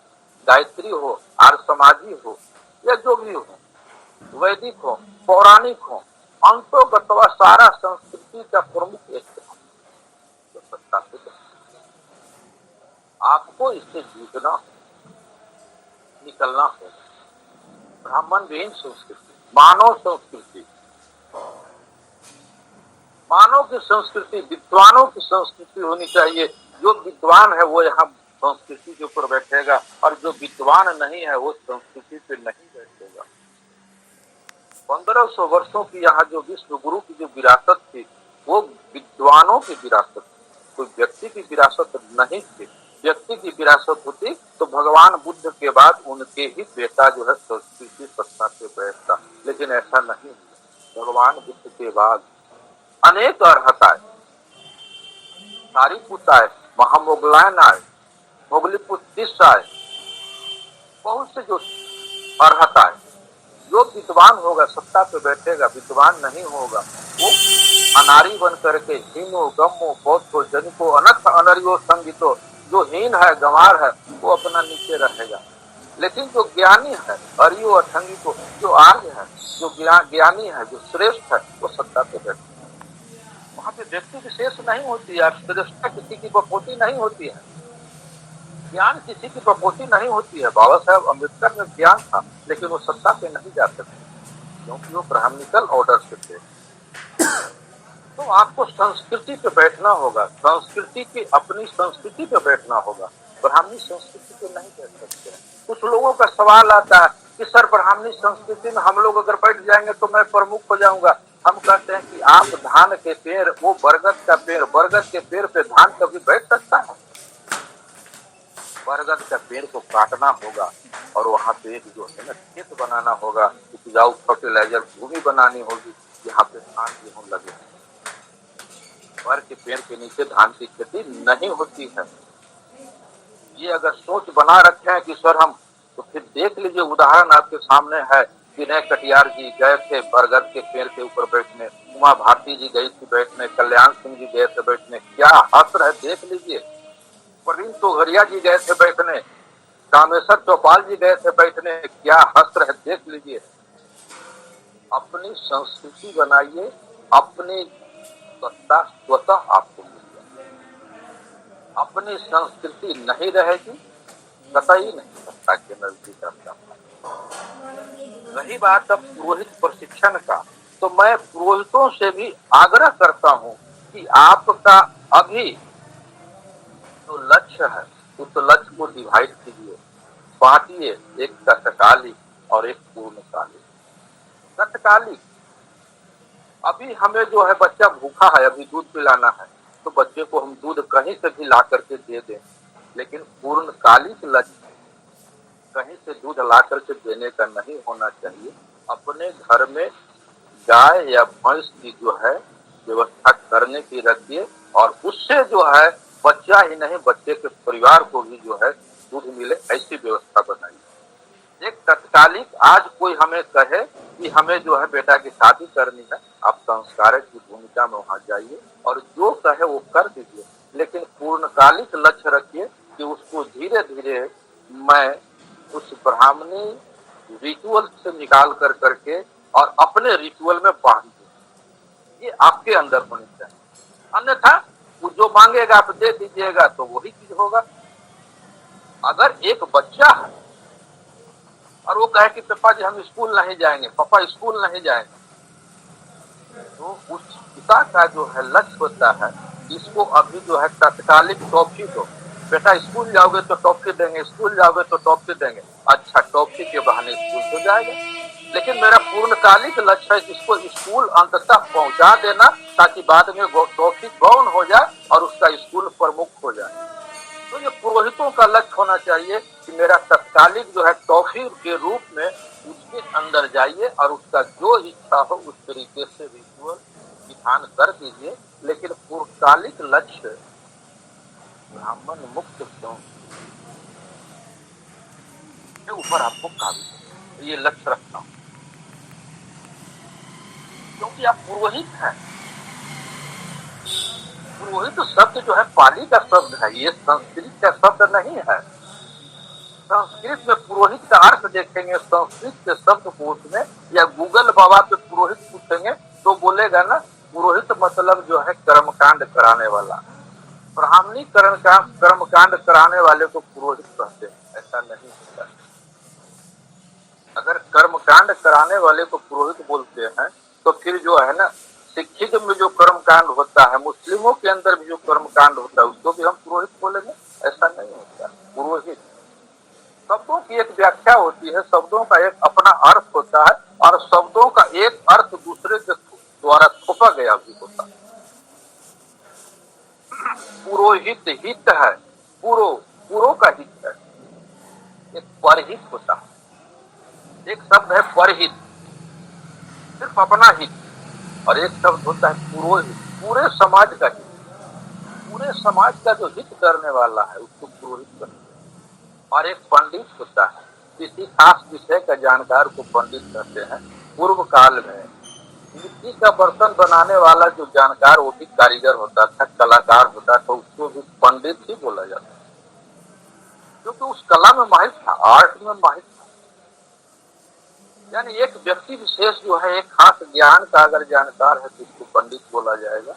गायत्री हो, आर्य समाजी हो या जो भी हो, वैदिक हो, पौराणिक हो, अंतोगतवा सारा संस्कृति का प्रमुख एक तो सत्ता से आपको इससे जूझना, निकलना होगा। ब्राह्मण विहीन संस्कृति, मानव संस्कृति, मानव की संस्कृति, विद्वानों की संस्कृति होनी चाहिए। जो विद्वान है वो यहाँ संस्कृति के ऊपर बैठेगा और जो विद्वान नहीं है वो संस्कृति पे नहीं बैठेगा। 1500 वर्षों की यहाँ जो विश्व गुरु की जो विरासत थी वो विद्वानों की विरासत थी, कोई व्यक्ति की विरासत नहीं थी। व्यक्ति की विरासत होती तो भगवान बुद्ध के बाद उनके ही बेटा जो है संस्कृति सत्ता पे बैठता, लेकिन ऐसा नहीं हुआ। भगवान बुद्ध के बाद अनेक अर्हत आए, सारीपुत्र आए, महामोगलायन आए, मोगलीपुत्र आए, बहुत से जो अर्हत आए। जो विद्वान होगा सत्ता पे बैठेगा, विद्वान नहीं होगा वो अनारी बन करके हीनो गमो बौद्धो जनिको अनथ अनरियो संगीतो, जो हीन है गंवार है वो अपना नीचे रहेगा। लेकिन जो ज्ञानी है, अरियो अठंगी को, जो आर्य है, जो ज्ञानी है, जो श्रेष्ठ है, वो सत्ता पे बैठेगा। वहां पे व्यक्ति विशेष नहीं होती है, श्रेष्ठता किसी की बपोती नहीं होती है, ज्ञान किसी की बपोती नहीं होती है। बाबा साहब अम्बेडकर में ज्ञान था लेकिन वो सत्ता पे नहीं जा सकते क्योंकि वो ब्राह्मणिकल ऑर्डर से थे। तो आपको संस्कृति पे बैठना होगा, संस्कृति की अपनी संस्कृति पे बैठना होगा, ब्राह्मणी संस्कृति पे नहीं बैठ सकते। कुछ लोगों का सवाल आता है कि सर ब्राह्मणी संस्कृति में हम लोग अगर बैठ जाएंगे तो मैं प्रमुख हो जाऊंगा। हम कहते हैं कि आप धान के पेड़, वो बरगद का पेड़, बरगद के पेड़ पे धान कभी बैठ सकता है? बरगद का पेड़ को काटना होगा और वहाँ पे जो है ना खेत बनाना होगा, उपजाऊ फर्टिलाइजर भूमि बनानी होगी, यहाँ पे धान गेहूँ लगे। बर के पेड़ के नीचे धान की खेती नहीं होती है। ये अगर सोच बना रखे हैं कि सर हम, तो फिर देख लीजिए उदाहरण आपके सामने है। विनय कटियार जी गए थे बरगद के पेड़ के ऊपर बैठने, उमा भारती जी गई थी बैठने, कल्याण सिंह जी गए थे बैठने, क्या हस्र है देख लीजिए। प्रवीण तोगरिया जी गए थे बैठने, कामेश्वर चौपाल जी गए थे बैठने, क्या हस्र है देख लीजिए। अपनी संस्कृति बनाइए, अपनी सत्ता स्वतः आपको मिल जाए। अपनी संस्कृति नहीं रहेगी, कतई नहीं। व्यवस्था के नजदीक रखता हूँ। रही बात अब पुरोहित प्रशिक्षण का, तो मैं पुरोहितों से भी आग्रह करता हूँ कि आपका अभी जो लक्ष्य है उस लक्ष्य को डिवाइड कीजिए, बांटिए, एक तत्कालिक और एक पूर्णकालिक। तत्कालिक, अभी हमें जो है बच्चा भूखा है, अभी दूध पिलाना है, तो बच्चे को हम दूध कहीं से भी ला करके दे दें, लेकिन पूर्णकालिक लक्ष्य कहीं से दूध ला करके देने का नहीं होना चाहिए। अपने घर में गाय या भैंस की जो है व्यवस्था करने की रखिए, और उससे जो है बच्चा ही नहीं बच्चे के परिवार को भी जो है दूध मिले, ऐसी व्यवस्था बनाइए। एक तत्कालिक, आज कोई हमें कहे कि हमें जो है बेटा की शादी करनी है, आप संस्कारक की भूमिका में वहां जाइए और जो कहे वो कर दीजिए, लेकिन पूर्णकालिक लक्ष्य रखिए कि उसको धीरे धीरे मैं उस ब्राह्मणी रिचुअल से निकाल कर करके और अपने रिचुअल में बांध दूं, ये आपके अंदर होनी चाहिए। अन्यथा वो जो मांगेगा आप दे दीजिएगा तो वही चीज होगा। अगर एक बच्चा है और वो कहे कि पापा जी हम स्कूल नहीं जाएंगे, पापा स्कूल नहीं जाएंगे, तो उस पिता का जो है लक्ष्य होता है, इसको अभी जो है तत्कालिक टॉफी दो, बेटा स्कूल जाओगे तो टॉफी देंगे, स्कूल जाओगे तो टॉफी देंगे, अच्छा टॉफी के बहाने स्कूल तो जाएगा। लेकिन मेरा पूर्णकालिक लक्ष्य है इसको स्कूल अंततः पहुंचा देना, ताकि बाद में टॉफी गौण हो जाए और उसका स्कूल प्रमुख हो जाए। तो ये पुरोहितों का लक्ष्य होना चाहिए कि मेरा तत्कालिक जो है टॉफी के रूप में उसके अंदर जाइए और उसका जो इच्छा हो उस तरीके से रिचुअल विधान कर दीजिए, लेकिन पूर्वकालिक लक्ष्य ब्राह्मण मुक्त क्यों के ऊपर आपको काबू, ये लक्ष्य रखना हो, क्योंकि आप पुरोहित हैं। पुरोहित शब्द जो है पाली का शब्द है, ये संस्कृत का शब्द नहीं है। संस्कृत में पुरोहित का अर्थ देखेंगे संस्कृत के शब्द कोश में, या गूगल बाबा पे पुरोहित पूछेंगे तो बोलेगा ना पुरोहित मतलब जो है कर्मकांड कराने वाला। ब्राह्मणीकरण का कर्मकांड कराने वाले को पुरोहित कहते हैं, ऐसा नहीं होता। अगर कर्मकांड कराने वाले को पुरोहित बोलते हैं तो फिर जो है ना शिक्षित में जो कर्मकांड होता है, मुस्लिमों के अंदर भी जो कर्मकांड होता है उसको भी हम पुरोहित बोलेंगे, ऐसा नहीं होता। पुरोहित शब्दों की एक व्याख्या होती है, शब्दों का एक अपना अर्थ होता है, और शब्दों का एक अर्थ दूसरे के द्वारा थोपा गया भी होता है। पुरोहित हित है, पुरो का हित है, एक परहित होता है। एक शब्द है परहित, सिर्फ अपना हित, और एक शब्द होता है पुरोहित, पूरे समाज का हित। पूरे समाज का जो हित करने वाला है उसको पुरोहित करते हैं। और एक पंडित होता है, किसी खास विषय का जानकार को पंडित कहते हैं। पूर्व काल में मिट्टी का बर्तन बनाने वाला जो जानकार वो भी कारीगर होता था, कलाकार होता था, उसको भी पंडित ही बोला जाता है, क्योंकि उस कला में माहिर था, आर्ट में माहिर था। यानी एक व्यक्ति विशेष जो है एक खास ज्ञान का अगर जानकार है तो उसको पंडित बोला जाएगा,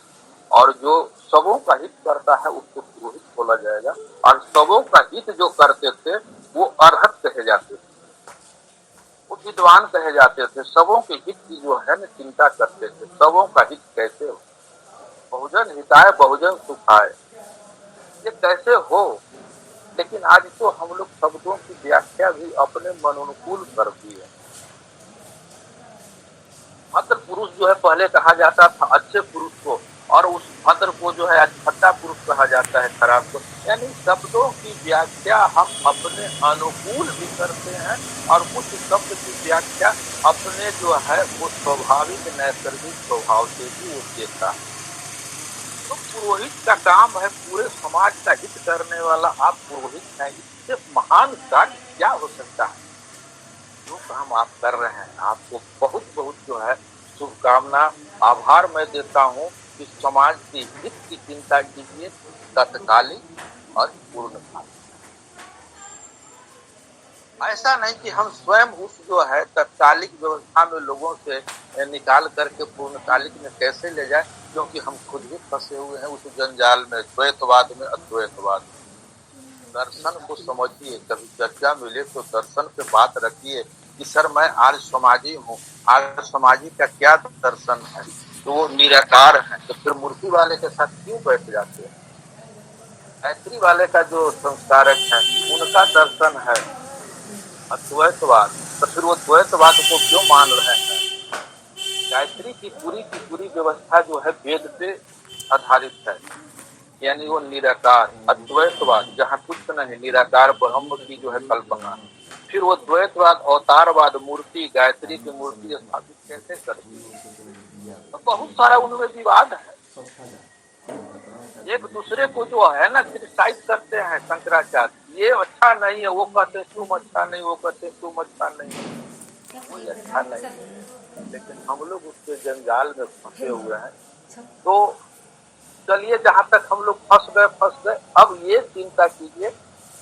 और जो सबों का हित करता है उसको पुरोहित बोला जाएगा। और सबों का हित जो करते थे वो अर्हत कहे जाते थे, वो विद्वान कहे जाते थे। सबों के हित की जो है ना चिंता करते थे, सबों का हित कैसे हो, बहुजन हिताय बहुजन सुखाय, ये कैसे हो। लेकिन आज तो हम लोग शब्दों की व्याख्या भी अपने मनोनुकूल कर दी है। भद्र पुरुष जो है पहले कहा जाता था अच्छे पुरुष को, और उस भद्र को जो है भद्दा पुरुष कहा जाता है खराब को। यानी शब्दों की व्याख्या हम अपने अनुकूल भी करते हैं, और कुछ शब्द की व्याख्या अपने जो है वो स्वाभाविक नैसर्गिक स्वभाव से भी वो देता है। तो पुरोहित का काम है पूरे समाज का हित करने वाला। आप पुरोहित हैं, इससे महान कार्य क्या हो सकता है। जो काम आप कर रहे हैं आपको बहुत बहुत जो है शुभकामना, आभार मैं देता हूँ कि समाज के हित की चिंता कीजिए, तत्कालिक और पूर्णकालिक। ऐसा नहीं कि हम स्वयं उस जो है तत्कालिक व्यवस्था में लोगों से निकाल करके पूर्णकालिक में कैसे ले जाए, क्योंकि हम खुद ही फंसे हुए हैं उस जंजाल में, द्वैतवाद में, अद्वैतवाद में। दर्शन को समझिए, कभी चर्चा मिले तो दर्शन पे बात रखिए कि सर मैं आर्य समाजी हूँ, आर्य समाजी का क्या दर्शन है, तो वो निराकार है, तो फिर मूर्ति वाले के साथ क्यों बैठ जाते हैं? गायत्री वाले का जो संस्कारक है उनका दर्शन है अद्वैतवाद, तो फिर वो द्वैतवाद को क्यों मान रहे हैं? गायत्री की पूरी व्यवस्था जो है वेद पे आधारित है, यानी वो निराकार अद्वैतवाद, जहाँ कुछ नहीं, निराकार ब्रह्म की जो है कल्पना है। फिर वो द्वैतवाद अवतारवाद मूर्ति, गायत्री की मूर्ति स्थापित कैसे करती है? तो बहुत सारा उनमें विवाद है, एक दूसरे को जो है ना क्रिटिसाइज करते हैं शंकराचार्य, ये अच्छा नहीं है, वो कहते तुम अच्छा नहीं, वो कहते तुम अच्छा नहीं, कोई अच्छा नहीं, लेकिन हम लोग उसके जंजाल में फंसे हुए हैं। तो चलिए जहां तक हम लोग फंस गए, अब ये चिंता कीजिए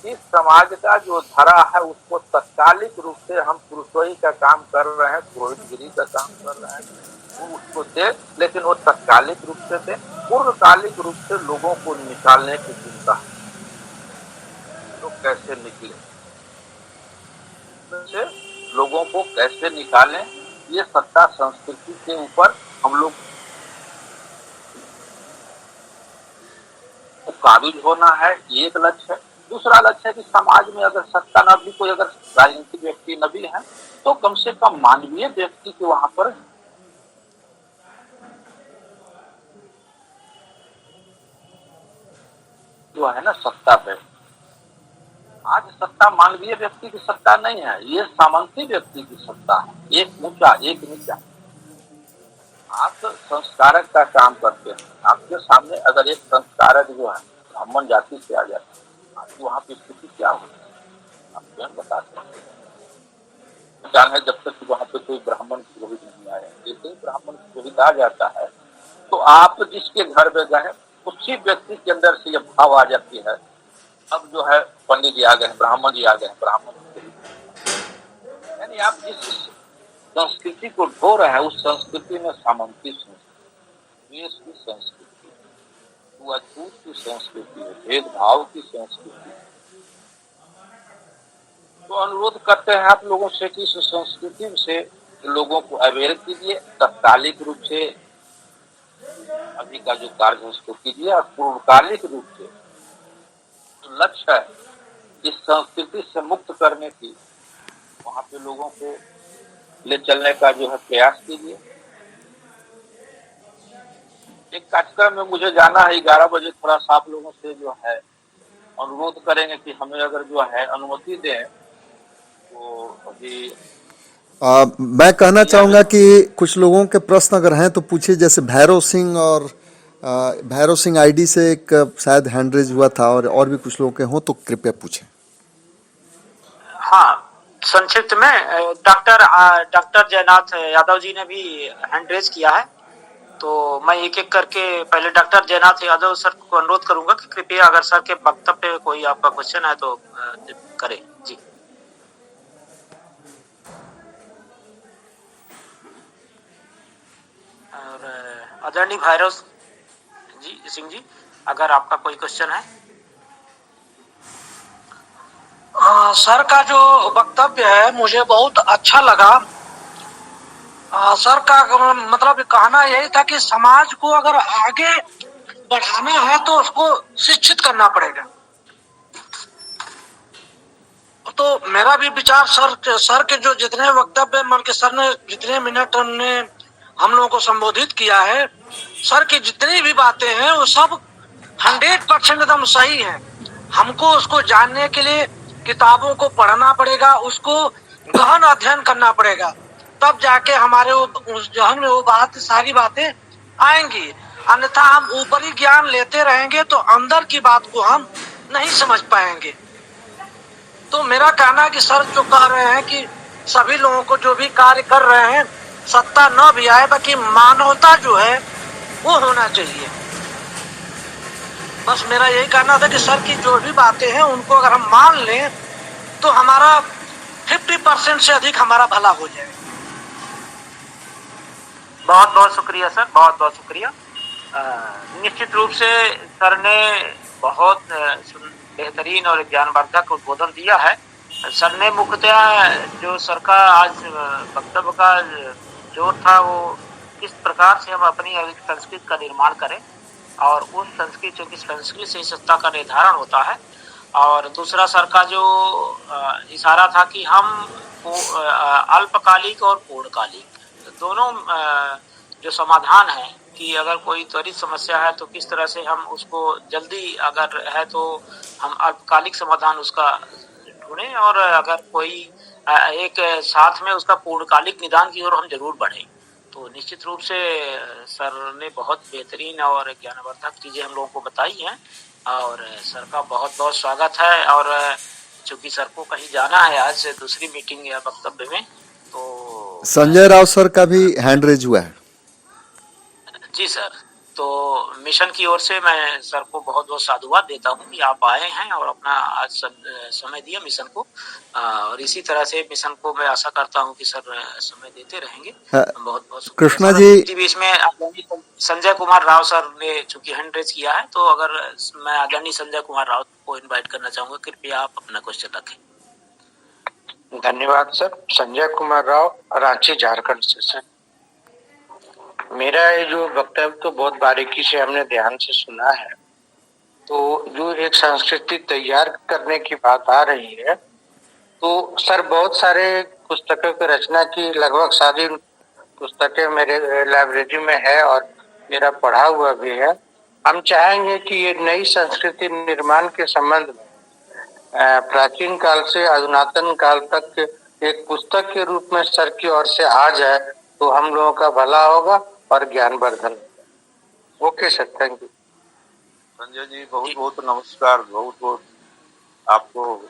कि समाज का जो धरा है उसको तत्कालिक रूप से हम पुरुषोई का काम कर रहे हैं, पुरोहितगिरी का काम कर रहे हैं, वो उसको दे, लेकिन वो तत्कालिक रूप से दे, पूर्णकालिक रूप से लोगों को निकालने की चिंता है। तो कैसे निकले, लोगों को कैसे निकालें, ये सत्ता संस्कृति के ऊपर हम लोग काबिज होना है, ये एक लक्ष्य है। दूसरा लक्ष्य है कि समाज में अगर सत्ता न भी, कोई अगर राजनीतिक व्यक्ति न भी है तो कम से कम मानवीय व्यक्ति के वहां पर जो है ना सत्ता पे। आज सत्ता मानवीय व्यक्ति की सत्ता नहीं है, ये सामंती व्यक्ति की सत्ता है, एक ऊंचा एक नीचा। आप संस्कारक का काम करते हैं, आपके सामने अगर एक संस्कारक जो है ब्राह्मण जाति से आ जाता है, आपकी वहाँ की स्थिति क्या होती है आप स्वयं बता सकते हैं। है जब तक वहाँ पे कोई ब्राह्मण पुरोहित नहीं आया, जैसे ही ब्राह्मण पुरोहित आ जाता है तो आप जिसके घर में गए उसी व्यक्ति के अंदर से ये भाव आ जाती है, अब जो है पंडित जी आ गए, ब्राह्मण जी आ गए, ब्राह्मण, यानी आप जिस संस्कृति को ढो रहे हैं उस संस्कृति में सामंती संस्कृति, देश की संस्कृति, अछूत की संस्कृति है, भेदभाव की संस्कृति। तो अनुरोध करते हैं आप लोगों से कि इस संस्कृति से लोगों को अवेयर कीजिए, तत्कालिक रूप से अभी का जो कार्य है उसको कीजिए, और पूर्णकालिक रूप से जो लक्ष्य है इस संस्कृति से मुक्त करने की, वहां पे लोगों को ले चलने का जो है प्रयास कीजिए। एक कार्यक्रम में मुझे जाना है 11 बजे, थोड़ा सा आप लोगों से जो है अनुरोध करेंगे कि हमें अगर जो है अनुमति दें तो अभी मैं कहना चाहूँगा कि कुछ लोगों के प्रश्न अगर हैं तो पूछिए, जैसे भैरव सिंह और भैरव सिंह आईडी से एक शायद हैंड रेज हुआ था, और भी कुछ लोगों के हों तो कृपया पूछें। हाँ, संक्षिप्त में डॉक्टर जयनाथ यादव जी ने भी हैंड रेज किया है, तो मैं एक एक करके पहले डॉक्टर जयनाथ यादव सर को अनुरोध करूंगा कि कृपया अगर सर के वक्तव्य पे कोई आपका क्वेश्चन है तो करें जी। और आदरणीय भैरव जी सिंह जी, अगर आपका कोई क्वेश्चन है। सर का जो वक्तव्य है मुझे बहुत अच्छा लगा। सर का मतलब कहना यही था कि समाज को अगर आगे बढ़ाना है तो उसको शिक्षित करना पड़ेगा। तो मेरा भी विचार सर के जो जितने वक्तव्य मन के सर ने जितने मिनट ने हम लोगों को संबोधित किया है, सर की जितनी भी बातें हैं वो सब 100% एकदम सही है। हमको उसको जानने के लिए किताबों को पढ़ना पड़ेगा, उसको गहन अध्ययन करना पड़ेगा, तब जाके हमारे उस जहन में वो सारी बातें आएंगी। अन्यथा हम ऊपरी ज्ञान लेते रहेंगे तो अंदर की बात को हम नहीं समझ पाएंगे। तो मेरा कहना है कि सर जो कह रहे हैं कि सभी लोगों को जो भी कार्य कर रहे हैं सत्ता न भी आए, बाकी मानवता जो है वो होना चाहिए। बस मेरा यही कहना था कि सर की जो भी बातें हैं उनको अगर हम मान लें तो हमारा 50% से अधिक हमारा भला हो जाए। बहुत बहुत शुक्रिया सर, बहुत बहुत शुक्रिया। निश्चित रूप से सर ने बहुत बेहतरीन और ज्ञानवर्धक उद्बोधन दिया है। सर ने मुख्यतः जो सर का आज वक्तव्य का जोर था वो किस प्रकार से हम अपनी संस्कृति का निर्माण करें और उस संस्कृति, चूंकि संस्कृति से सत्ता का निर्धारण होता है। और दूसरा सर का जो इशारा था कि हम अल्पकालिक और पूर्णकालिक दोनों जो समाधान है कि अगर कोई त्वरित समस्या है तो किस तरह से हम उसको जल्दी अगर है तो हम अल्पकालिक समाधान उसका ढूंढें और अगर कोई एक साथ में उसका पूर्णकालिक निदान की ओर हम जरूर बढ़ें। तो निश्चित रूप से सर ने बहुत बेहतरीन और ज्ञानवर्धक चीजें हम लोगों को बताई हैं और सर का बहुत बहुत स्वागत है। और चूंकि सर को कहीं जाना है आज दूसरी मीटिंग या वक्तव्य में, तो संजय राव सर का भी हैंड रेज हुआ है। जी सर, तो मिशन की ओर से मैं सर को बहुत बहुत साधुवाद देता हूं कि आप आए हैं और अपना आज समय दिया मिशन को। और इसी तरह से मिशन को मैं आशा करता हूं कि सर समय देते रहेंगे। बहुत बहुत कृष्णा जी, बीच में संजय कुमार राव सर ने चूंकि हैंड रेज किया है, तो अगर मैं आदरणीय संजय कुमार राव को इन्वाइट करना चाहूंगा, कृपया आप अपना क्वेश्चन रखें। धन्यवाद सर। संजय कुमार राव, रांची, झारखंड से। सर, मेरा ये जो वक्तव्य तो बहुत बारीकी से हमने ध्यान से सुना है। तो जो एक संस्कृति तैयार करने की बात आ रही है, तो सर बहुत सारे पुस्तकों की रचना की, लगभग सारी पुस्तकें मेरे लाइब्रेरी में है और मेरा पढ़ा हुआ भी है। हम चाहेंगे कि ये नई संस्कृति निर्माण के संबंध में प्राचीन काल से अधुनातन काल तक एक पुस्तक के रूप में सर की ओर से आ जाए तो हम लोगों का भला होगा और ज्ञानवर्धन। Okay sir, thank you. Sanjay ji बहुत बहुत नमस्कार। बहुत बहुत आपको,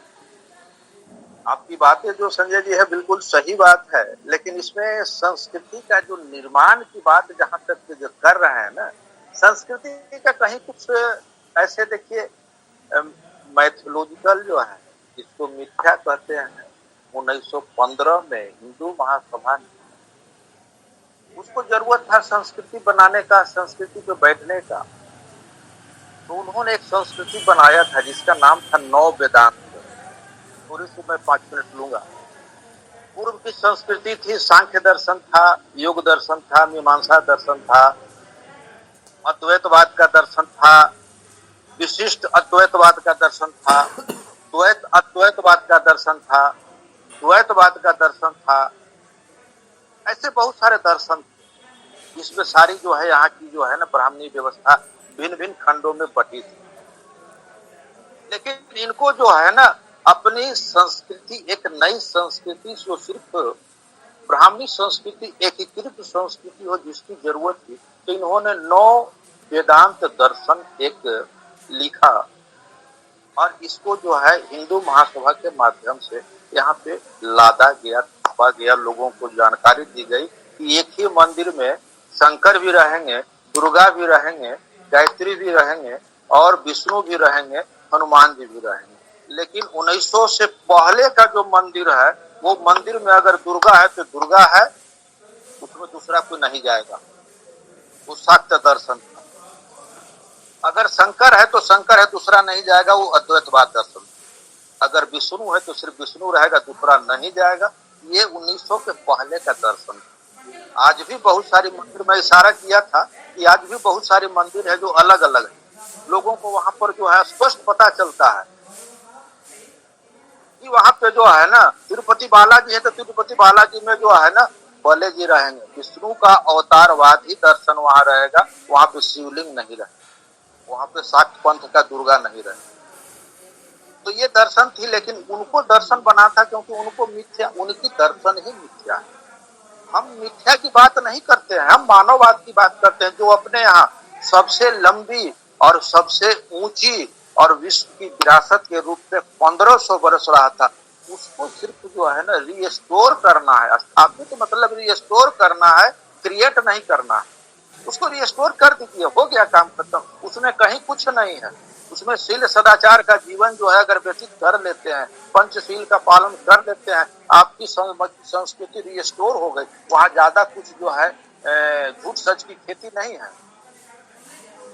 आपकी बातें जो संजय जी है बिल्कुल सही बात है, लेकिन इसमें संस्कृति का जो निर्माण की बात जहाँ तक जो कर रहे हैं ना, संस्कृति का कहीं कुछ ऐसे देखिए मैथोलॉजिकल जो है, इसको मिथ्या कहते हैं। 1915 में हिंदू महासभा ने, उसको जरूरत था संस्कृति बनाने का, संस्कृति पे बैठने का, तो उन्होंने एक संस्कृति बनाया था जिसका नाम था नव वेदांत। थोड़ी सी मैं 5 मिनट लूंगा। पूर्व की संस्कृति थी, सांख्य दर्शन था, योग दर्शन था, मीमांसा दर्शन था, अद्वैतवाद का दर्शन था, विशिष्ट अद्वैतवाद का दर्शन था, द्वैत अद्वैतवाद का दर्शन था, द्वैतवाद का दर्शन था। ऐसे बहुत सारे दर्शन थे, इसमें सारी जो है यहाँ की जो है ना ब्राह्मणी व्यवस्था भिन्न भिन्न खंडों में बटी थी। लेकिन इनको जो है ना अपनी संस्कृति, एक नई संस्कृति जो सिर्फ ब्राह्मणी संस्कृति, एकीकृत संस्कृति हो जिसकी जरूरत थी, तो इन्होंने 9 वेदांत दर्शन एक लिखा और इसको जो है हिंदू महासभा के माध्यम से यहाँ पे लादा गया, छापा गया, लोगों को जानकारी दी गई कि एक ही मंदिर में शंकर भी रहेंगे, दुर्गा भी रहेंगे, गायत्री भी रहेंगे और विष्णु भी रहेंगे, हनुमान जी भी रहेंगे। लेकिन 1900 से पहले का जो मंदिर है, वो मंदिर में अगर दुर्गा है तो दुर्गा है, उसमें दूसरा कोई नहीं जाएगा। वो शाक्त दर्शन था। अगर शंकर है तो शंकर है, दूसरा नहीं जाएगा, वो अद्वैतवाद दर्शन। अगर विष्णु है तो सिर्फ विष्णु रहेगा, दूसरा नहीं जाएगा। ये 1900 के पहले का दर्शन। आज भी बहुत सारी मंदिर में इशारा किया था कि आज भी बहुत सारे मंदिर है जो अलग अलग है। लोगों को वहां पर जो है स्पष्ट पता चलता है कि वहां पे जो है ना तिरुपति बालाजी है तो तिरुपति बालाजी में जो है ना बले जी रहेंगे, विष्णु का अवतारवाद ही दर्शन वहां रहेगा। वहां पे शिवलिंग नहीं रहेगा, वहां पे शाक्त पंथ का दुर्गा नहीं रहेगा। तो ये दर्शन थी, लेकिन उनको दर्शन बना था क्योंकि उनको मिथ्या, उनकी दर्शन ही मिथ्या है। हम मिथ्या की बात नहीं करते हैं, हम मानववाद की बात करते हैं, जो अपने यहाँ सबसे लंबी और सबसे ऊंची और विश्व की विरासत के रूप में 1500 वर्ष रहा था। उसको सिर्फ जो है ना रीस्टोर करना है। स्थापित मतलब रीस्टोर करना है, क्रिएट नहीं करना है। उसको रीस्टोर कर दीजिए, हो गया काम खत्म। उसमें कहीं कुछ नहीं है। उसमें शील सदाचार का जीवन जो है अगर व्यतीत कर लेते हैं, पंचशील का पालन कर लेते हैं, आपकी संस्कृति रीस्टोर हो गई। वहां ज्यादा कुछ जो है झूठ सच की खेती नहीं है।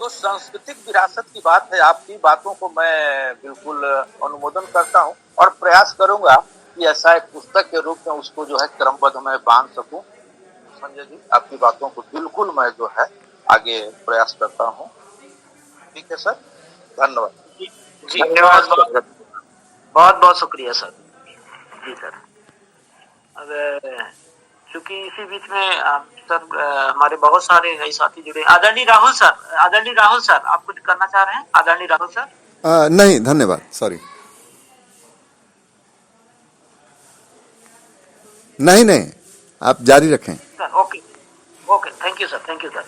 तो सांस्कृतिक विरासत की बात है, आपकी बातों को मैं बिल्कुल अनुमोदन करता हूं और प्रयास करूंगा कि ऐसा एक पुस्तक के रूप में उसको जो है क्रमबद्ध मैं बांध सकूं। संजय जी, आपकी बातों को बिल्कुल मैं जो है आगे प्रयास करता हूं। ठीक है सर, धन्यवाद। जी धन्यवाद, बहुत बहुत शुक्रिया सर। जी सर, अब चूंकि इसी बीच में सर हमारे बहुत सारे नए साथी जुड़े। आदरणीय राहुल सर, आप कुछ करना चाह रहे हैं? आदरणीय राहुल सर। नहीं, धन्यवाद, सॉरी। नहीं, आप जारी रखें। Sir okay, thank you sir.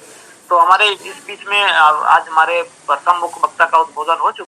तो हमारे इस बीच में आज हमारे प्रथम मुख्य वक्ता का उद्बोधन हो चुका